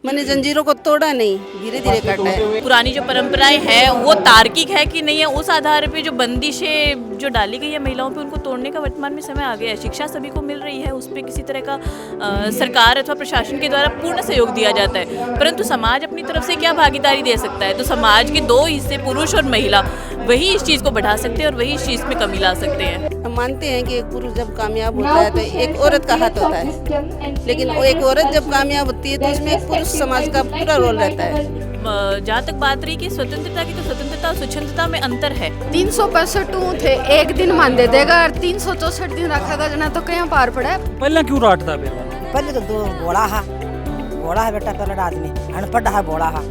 मैंने जंजीरों को तोड़ा नहीं, धीरे धीरे काटा है। पुरानी जो परंपराएं हैं वो तार्किक है कि नहीं है, उस आधार पे जो बंदिशें जो डाली गई है महिलाओं पे, उनको तोड़ने का वर्तमान में समय आ गया है। शिक्षा सभी को मिल रही है, उस पर किसी तरह का सरकार अथवा प्रशासन के द्वारा पूर्ण सहयोग दिया जाता है, परंतु समाज अपनी तरफ से क्या भागीदारी दे सकता है? तो समाज के दो हिस्से, पुरुष और महिला, वही इस चीज़ को बढ़ा सकते हैं और वही इस चीज़ में कमी ला सकते हैं। हम मानते हैं कि एक पुरुष जब कामयाब होता है तो एक औरत का हाथ होता है, लेकिन वो एक औरत जब कामयाब होती है तो उसमें एक पुरुष समाज का पूरा रोल रहता है। जहाँ तक बात रही कि स्वतंत्रता की, तो स्वतंत्रता और स्वच्छंदता में अंतर है। 365 थे, एक दिन मान दे देगा और 364 दिन रखेगा जना तो कहीं पार पड़ा। पहले क्यों राटता फिर? पहले तो दो घोड़ा है बेटा, पहले आदमी अनपढ़ है घोड़ा है।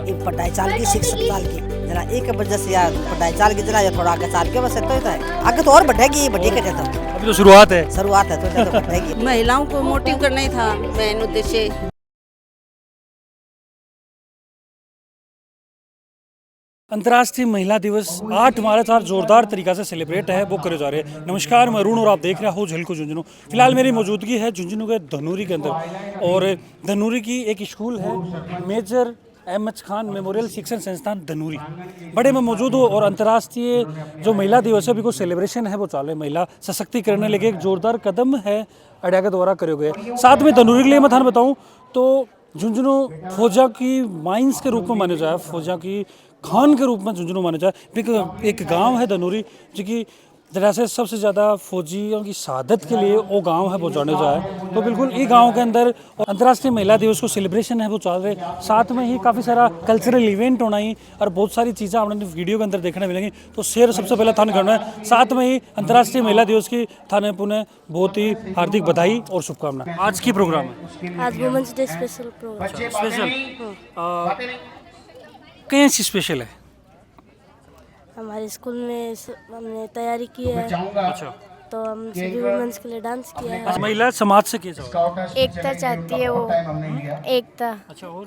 एक पढ़ाई चाल की 6 साल की जना एक वजह से या पढ़ाई चाल की जना या थोड़ा आगे चाल के बस तो है, आगे तो और बढ़ेगी बढ़ी के तो अभी तो शुरुआत है तो बढ़ेगी। महिलाओं को मोटिव करना ही था मेन उद्देश्य। अंतर्राष्ट्रीय महिला दिवस 8 मार्च आज जोरदार तरीका से सेलिब्रेट है, वो करे जा रहे हैं। नमस्कार, मैं अरुण और आप देख रहे हो झलको झुंझुनू। फिलहाल मेरी मौजूदगी है झुंझुनू के धनूरी के अंदर, और धनूरी की एक स्कूल है मेजर एम.एच. खान मेमोरियल शिक्षण संस्थान धनूरी, बड़े में मौजूद हो। और अंतर्राष्ट्रीय जो महिला दिवस है, अभी कोई सेलिब्रेशन है वो चाल रहे, महिला सशक्तिकरण लेके एक जोरदार कदम है अड्या के द्वारा करे गए। साथ में धनूरी के लिए मैं थाने बताऊँ तो झुंझुनू फौजा की माइंस के रूप में माने जाए, फौजा की खान के रूप में झुंझुनू माने जाए। एक गांव है धनूरी जो कि जैसे सबसे ज़्यादा फौजियों की शहादत के लिए वो गांव है वो जाने जाए। तो बिल्कुल ये गांव के अंदर अंतर्राष्ट्रीय महिला दिवस को सेलिब्रेशन है वो चल रहे, साथ में ही काफ़ी सारा कल्चरल इवेंट होना ही और बहुत सारी चीज़ें आपने वीडियो के अंदर देखने मिलेंगी। तो शेयर सबसे पहले थाने करना है, साथ में ही अंतर्राष्ट्रीय महिला दिवस की थाने पुनः बहुत ही हार्दिक बधाई और शुभकामनाएं। आज की प्रोग्राम है, आज women's day special program. Special कहीं सी स्पेशल है? हमारे स्कूल में हमने तैयारी की है, अच्छा, तो हम सभी वुमेन्स के लिए डांस किया है। आज महिला समाज से किया जाए, एकता चाहती है वो, एकता। अच्छा, और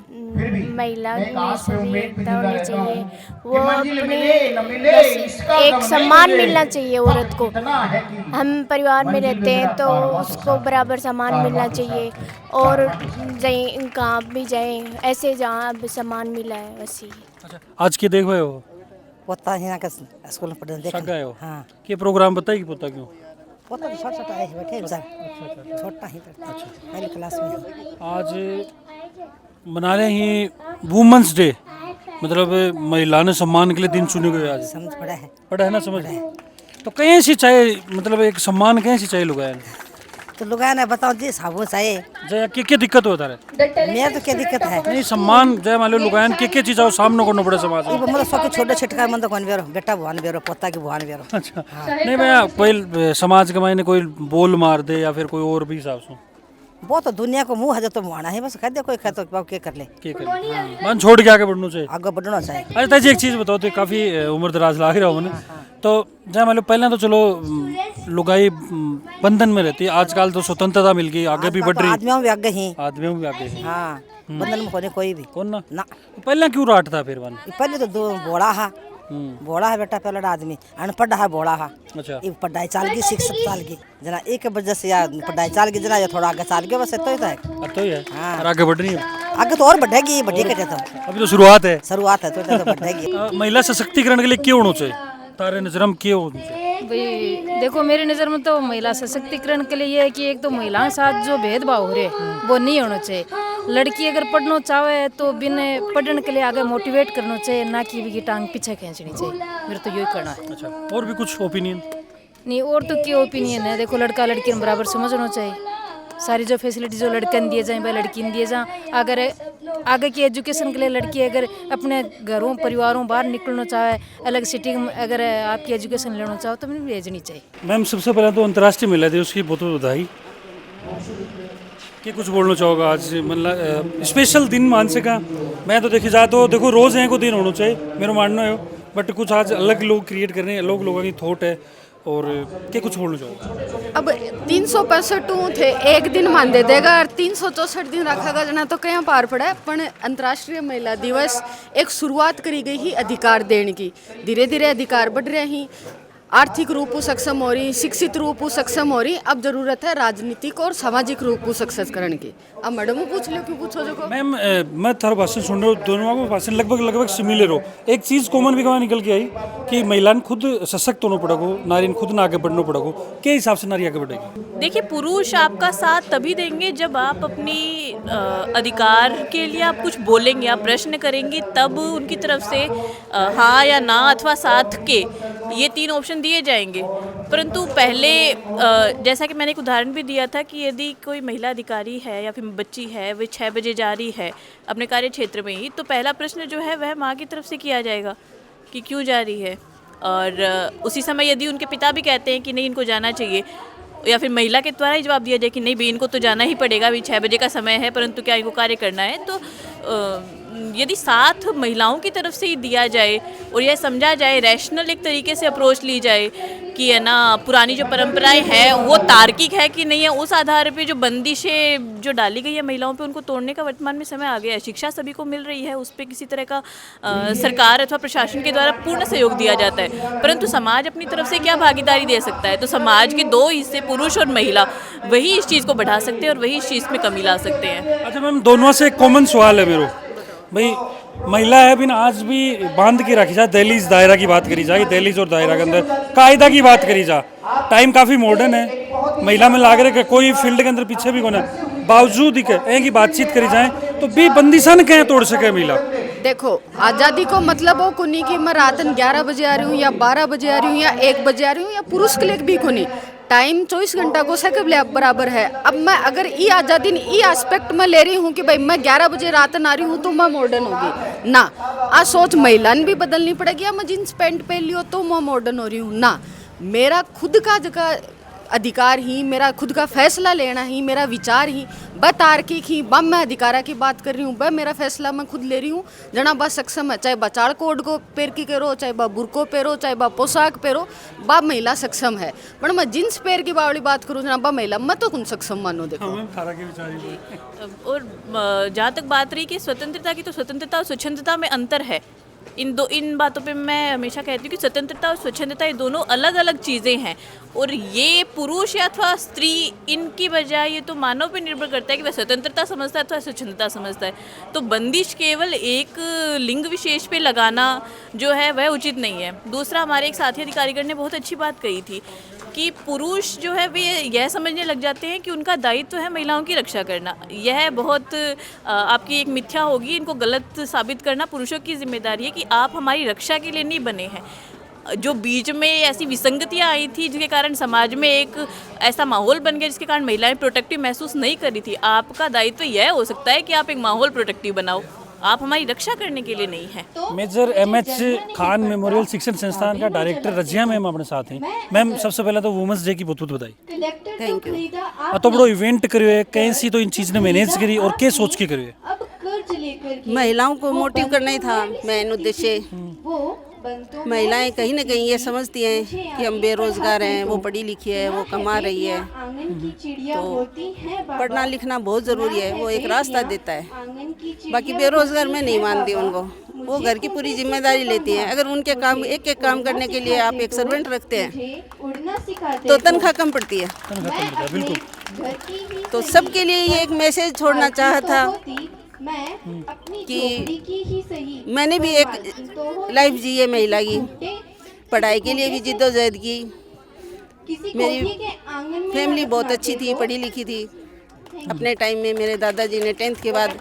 महिला में सभी एकता होनी चाहिए, वो अपनी बस एक सम्मान मिलना चाहिए औरत को। हम परिवार में रहते हैं तो उसको बराबर सम्मान मिलना चाहिए, और कहीं कहाँ भी जाए ऐसे जहाँ भी सम्मान मिला है वैसे। अच्छा, आज के देख रहे हो पोता यहाँ का स्कूल में पढ़ने सगा हो? हाँ, ये प्रोग्राम बताइए पोता क्यों? पोता तो छोटा है बैठे छोटा ही पढ़ता, पहली क्लास में। आज मना रहे हैं वुमेन्स डे, मतलब महिला ने सम्मान के लिए दिन चुने गए आज। समझ पड़ा है ना, समझ तो कहीं से चाहे, मतलब एक सम्मान कहीं से चाहिए लोग तो लोग ना बताओ जी साबुन चाहिए जय क्या दिक्कत होता है? मेरा तो क्या दिक्कत है नहीं, सम्मान जय मान लो लुगायन के चीज आओ सामने करना पड़े समाज में। मतलब सबके छोटे छिटकार मन तो कौन बेरो बेटा भगवान बेरो पोता की भगवान बेरो। अच्छा, नहीं भैया कोई समाज के मायने कोई बोल मार दे या फिर कोई और भी हिसाब से वो तो दुनिया को मुंह है तो मुहाना है, बस कह दे कोई कहते तो क्या कर ले, मन छोड़ के आगे बढ़ना चाहिए, आगे बढ़ना चाहिए। अच्छा ताजी एक चीज़ बताओ, तो काफ़ी उम्र दराज लाग रहा हूँ मैंने, तो जय मान लो पहले तो चलो लुगाई बंधन में रहती है, आजकल तो स्वतंत्रता मिल गई, आगे भी बढ़ रही, आदमियों भी आगे ही, आदमियों भी आगे ही। हाँ, बंधन में होने कोई भी कौन ना ना। पहले क्यों राटता फिर वन? पहले तो दो घोड़ा है बेटा, पहले आदमी अनपढ़ है घोड़ा है। अच्छा, एक पढ़ाई चाल की 6 साल की जना एक वजह से या पढ़ाई चाल की जना या थोड़ा आगे चाल के बस तो है, अब तो ही है हाँ। और आगे बढ़ रही है, आगे तो और बढ़ेगी बढ़ी के तो अभी तो शुरुआत है तो बढ़ेगी। महिला सशक्तिकरण के लिए क्यों होना चाहिए तारे नजरम क्यों होना चाहिए? भाई देखो, मेरी नज़र में तो महिला सशक्तिकरण के लिए ये है कि एक तो महिलाओं के साथ जो भेदभाव हो रहे वो नहीं होना चाहिए। लड़की अगर पढ़ना चाहे तो बिना पढ़ने के लिए आगे मोटिवेट करना चाहिए, ना कि भी टांग पीछे खींचनी चाहिए। मेरा तो यही करना है। अच्छा, और भी कुछ ओपिनियन? नहीं, और तो क्या ओपिनियन है, देखो लड़का लड़की में बराबर समझना चाहिए। सारी जो फैसिलिटी जो लड़के ने दिए जाए भाई लड़की ने दिए जाए। अगर आगे की एजुकेशन के लिए लड़की अगर अपने घरों परिवारों बाहर निकलना चाहे, अलग सिटी में अगर आपकी एजुकेशन लेना चाहो तो मैंने भेजनी चाहिए। मैम सबसे पहले तो अंतर्राष्ट्रीय महिला दिवस की बहुत बहुत बधाई। क्या कुछ बोलना चाहोगा आज, मतलब स्पेशल दिन मान सका? मैं तो देखी जाए तो देखो रोज़ हैं को दिन होना चाहिए मेरा मानना है, बट कुछ आज अलग लोग क्रिएट कर रहे हैं, अलग लोगों की थॉट है, और क्या कुछ बोलना चाहोगे? अब 365 थे, एक दिन मान दे देगा और 364 दिन रखेगा जना तो कहीं पार पड़ा। पर अंतर्राष्ट्रीय महिला दिवस एक शुरुआत करी गई ही अधिकार देने की, धीरे धीरे अधिकार बढ़ रहे ही। आर्थिक रूप से सक्षम हो रही, शिक्षित रूप से सक्षम हो रही। अब जरूरत है राजनीतिक और सामाजिक रूप से सशक्तिकरण की। अब मैडम पूछ लो, क्यों पूछो जो मैम मैं थारा भाषण सुन रहा हूँ, दोनों का भाषण लगभग सिमिलर हो। एक चीज़ कॉमन भी कहाँ निकल के आई कि महिला ने खुद सशक्त होना पड़ेगा, नारी ने खुद ना आगे बढ़ना पड़ेगा। के हिसाब से नारी आगे बढ़ेगी? देखिए, पुरुष आपका साथ तभी देंगे जब आप अपनी अधिकार के लिए आप कुछ बोलेंगे, आप प्रश्न करेंगे, तब उनकी तरफ से हाँ या ना अथवा साथ के ये 3 ऑप्शन दिए जाएंगे। परंतु पहले जैसा कि मैंने एक उदाहरण भी दिया था कि यदि कोई महिला अधिकारी है या फिर बच्ची है, वो 6 बजे जा रही है अपने कार्य क्षेत्र में ही, तो पहला प्रश्न जो है वह माँ की तरफ से किया जाएगा कि क्यों जा रही है। और उसी समय यदि उनके पिता भी कहते हैं कि नहीं इनको जाना चाहिए, या फिर महिला के द्वारा ही जवाब दिया जाए कि नहीं भी इनको तो जाना ही पड़ेगा, अभी 6 बजे का समय है, परंतु क्या इनको कार्य करना है। तो यदि साथ महिलाओं की तरफ से ही दिया जाए और यह समझा जाए, रैशनल एक तरीके से अप्रोच ली जाए कि है ना पुरानी जो परंपराएं हैं वो तार्किक है कि नहीं है, उस आधार पे जो बंदिशें जो डाली गई है महिलाओं पे, उनको तोड़ने का वर्तमान में समय आ गया है। शिक्षा सभी को मिल रही है, उस पर किसी तरह का सरकार अथवा प्रशासन के द्वारा पूर्ण सहयोग दिया जाता है, परंतु समाज अपनी तरफ से क्या भागीदारी दे सकता है? तो समाज के 2 हिस्से पुरुष और महिला, वही इस चीज़ को बढ़ा सकते हैं और वही इस चीज़ में कमी ला सकते हैं। अच्छा मैम, दोनों से एक कॉमन सवाल है मेरा भाई, महिला है बिन आज भी बांध के रखी जाए, दहलीज दायरा की बात करी जाए, दहलीज और दायरा के अंदर कायदा की बात करी जा। टाइम काफ़ी मॉडर्न है, महिला में लाग रहा है कि कोई फील्ड के अंदर पीछे भी कोना, बावजूद ही की बातचीत करी जाए तो भी बंदिशान कहीं तोड़ सके महिला। देखो, आज़ादी को मतलब वो कुनी कि मैं रात 11 बजे आ रही हूँ या 12 बजे आ रही हूँ या 1 बजे आ रही हूँ, या पुरुष के लिए भी कुनी टाइम 24 घंटा को से बराबर है। अब मैं अगर ई आज़ादी ई एस्पेक्ट में ले रही हूँ कि भाई मैं 11 बजे रात आ रही हूँ तो मैं मॉडर्न होगी ना, आ सोच महिला ने भी बदलनी पड़ेगी। या मैं जींस पैंट पहन लियो तो मैं मॉडर्न हो रही हूँ ना, मेरा खुद का जगह अधिकार ही, मेरा खुद का फैसला लेना ही, मेरा विचार ही, ब तार्किक ही, ब मैं अधिकारा की बात कर रही हूँ, ब मेरा फैसला मैं खुद ले रही हूँ। जना बा सक्षम है, चाहे बचाड़ कोड को पैर की करो, चाहे बा बुरको पहरो, चाहे बा पोशाक पहरो, बा महिला सक्षम है। पर मैं जींस पैर की बावली बात करूँ जना बा महिला, मैं तो कौन सक्षम मानो। देखो और जहाँ तक बात रही कि स्वतंत्रता की, तो स्वतंत्रता और स्वच्छंदता में अंतर है। इन बातों पे मैं हमेशा कहती हूँ कि स्वतंत्रता और स्वच्छंदता ये दोनों अलग अलग चीज़ें हैं, और ये पुरुष या अथवा स्त्री इनकी बजाय ये तो मानव पे निर्भर करता है कि वह स्वतंत्रता समझता है अथवा स्वच्छंदता समझता है। तो बंदिश केवल एक लिंग विशेष पे लगाना जो है वह उचित नहीं है। दूसरा, हमारे एक साथी अधिकारीगण ने बहुत अच्छी बात कही थी कि पुरुष जो है वे यह समझने लग जाते हैं कि उनका दायित्व है महिलाओं की रक्षा करना। यह बहुत आपकी एक मिथ्या होगी, इनको गलत साबित करना पुरुषों की जिम्मेदारी है कि आप हमारी रक्षा के लिए नहीं बने हैं। जो बीच में ऐसी विसंगतियाँ आई थी जिसके कारण समाज में एक ऐसा माहौल बन गया जिसके कारण महिलाएं प्रोटेक्टिव महसूस नहीं कर रही थी। आपका दायित्व यह हो सकता है कि आप एक माहौल प्रोटेक्टिव बनाओ, आप हमारी रक्षा करने के लिए नहीं है। मेजर एमएच खान मेमोरियल शिक्षण संस्थान का डायरेक्टर रजिया मैम अपने साथ हैं। मैम सबसे पहले तो वुमेंस डे की बहुत बहुत बधाई। Thank you. तो बड़ो इवेंट करियो है, कैसी तो इन चीज़ ने मैनेज करी और क्या सोच के करियो है? महिलाओं को मोटिव करना ही था मेन उद्देश्य। महिलाएं कहीं ना कहीं ये समझती हैं कि हम बेरोजगार हैं, वो पढ़ी लिखी है, वो कमा रही है, तो पढ़ना लिखना बहुत ज़रूरी है, वो एक रास्ता देता है। बाकी बेरोजगार मैं नहीं मानती उनको, वो घर की पूरी जिम्मेदारी लेती हैं। अगर उनके काम एक एक काम करने के लिए आप एक सर्वेंट रखते हैं तो तनख्वाह कम पड़ती है। बिल्कुल। तो सबके लिए ये एक मैसेज छोड़ना चाहा था कि मैंने भी एक लाइफ जी है महिला की, पढ़ाई के लिए भी जिद्दोजहद की। मेरी फैमिली बहुत अच्छी थी, पढ़ी लिखी थी। अपने टाइम में मेरे दादाजी ने 10th के बाद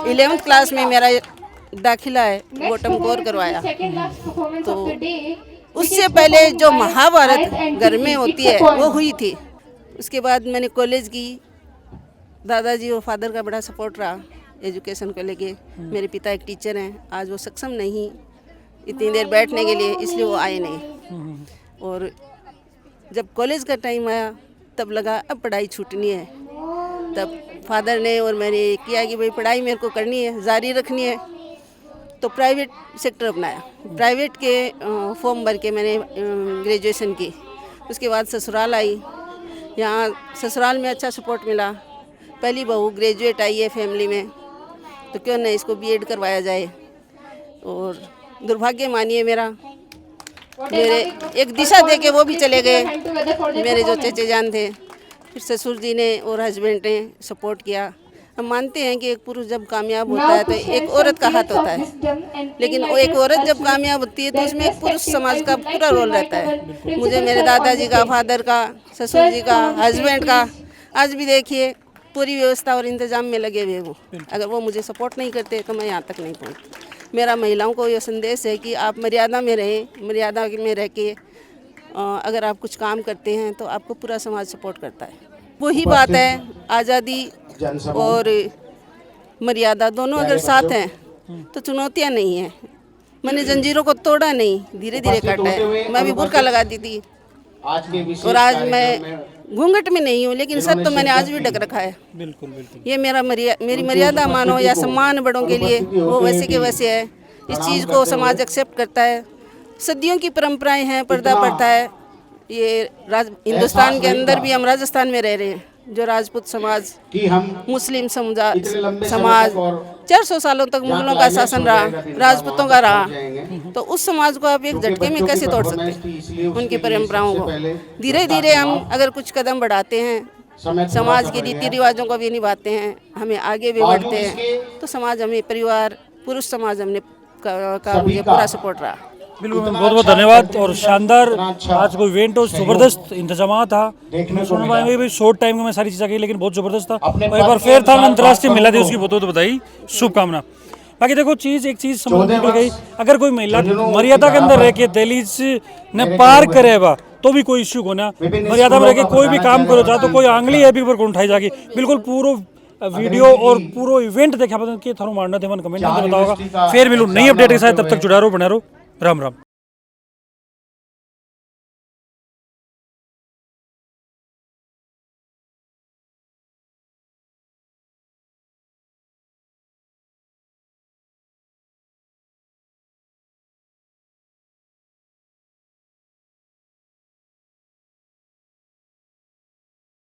11th क्लास में मेरा दाखिला है बॉटम कोर करवाया। तो उससे पहले जो महाभारत घर में होती है वो हुई थी। उसके बाद मैंने कॉलेज की। दादाजी और फादर का बड़ा सपोर्ट रहा एजुकेशन को लेके। मेरे पिता एक टीचर हैं, आज वो सक्षम नहीं इतनी देर बैठने के लिए, इसलिए वो आए नहीं। और जब कॉलेज का टाइम आया तब लगा अब पढ़ाई छूटनी है। तब फादर ने और मैंने किया कि भाई पढ़ाई मेरे को करनी है, जारी रखनी है। तो प्राइवेट सेक्टर अपनाया, प्राइवेट के फॉर्म भर के मैंने ग्रेजुएशन की। उसके बाद ससुराल आई। यहाँ ससुराल में अच्छा सपोर्ट मिला। पहली बहू ग्रेजुएट आई है फैमिली में, तो क्यों नहीं इसको बीएड करवाया जाए। और दुर्भाग्य मानिए मेरा मेरे एक दिशा दे के वो भी चले गए, मेरे जो चचे जान थे। फिर ससुर जी ने और हस्बैंड ने सपोर्ट किया। हम मानते हैं कि एक पुरुष जब कामयाब होता है तो एक औरत का हाथ होता है, लेकिन वो एक औरत जब कामयाब होती है तो उसमें एक पुरुष समाज का पूरा रोल रहता है। मुझे मेरे दादाजी का, फादर का, ससुर जी का, हस्बैंड का, आज भी देखिए पूरी व्यवस्था और इंतजाम में लगे हुए वो। अगर वो मुझे सपोर्ट नहीं करते तो मैं यहाँ तक नहीं पहुँचती। मेरा महिलाओं को ये संदेश है कि आप मर्यादा में रहें, मर्यादा में रह के अगर आप कुछ काम करते हैं तो आपको पूरा समाज सपोर्ट करता है। वही बात है, आज़ादी और मर्यादा दोनों अगर साथ हैं तो चुनौतियाँ नहीं हैं। मैंने जंजीरों को तोड़ा नहीं, धीरे धीरे काटा है। मैं भी बुर्का लगाती थी और आज मैं घूंघट में नहीं हूँ, लेकिन सर तो मैंने आज भी ढक रखा है। बिल्कुल बिल्कुल। ये मेरी मर्यादा मानो या सम्मान बड़ों के लिए, वो वैसे के वैसे है। इस चीज़ को समाज एक्सेप्ट करता है। सदियों की परंपराएं हैं, पर्दा प्रथा है। ये हिंदुस्तान के अंदर भी हम राजस्थान में रह रहे हैं, जो राजपूत समाज, मुस्लिम समाज 400 सालों तक मुगलों का शासन रहा, राजपूतों का रहा, तो उस समाज को आप एक झटके में कैसे तोड़ सकते हैं? उनकी परंपराओं को धीरे धीरे हम अगर कुछ कदम बढ़ाते हैं, समाज के रीति रिवाजों को भी निभाते हैं, हमें आगे भी बढ़ते हैं, तो समाज हमें, परिवार, पुरुष समाज हमने का मुझे पूरा सपोर्ट रहा। बिल्कुल मैम, बहुत बहुत धन्यवाद। और शानदार आज कोई इवेंट हो, जबरदस्त इंतजाम था। मैं सुन पाएंगे भाई शॉर्ट टाइम में मैं सारी चीज़ें की, लेकिन बहुत जबरदस्त था। और एक बार फिर था अंतर्राष्ट्रीय महिला दिवस की बहुत बधाई, शुभकामना। बाकी देखो एक चीज़ समझ में गई, अगर कोई महिला मर्यादा के अंदर रह के दहलीज ने पार करेगा तो भी कोई इश्यू होना, मर्यादा में रह के कोई भी काम करो चाहे तो कोई आंगली है भी ऊपर कौन उठाई जाएगी। बिल्कुल पूरा वीडियो और पूरा इवेंट देखा कि थारो मारना थे मन कमेंट में बताओगा। फिर मिलूँ नई अपडेट के साथ, तब तक जुड़ा रहो, बना रहो। राम राम।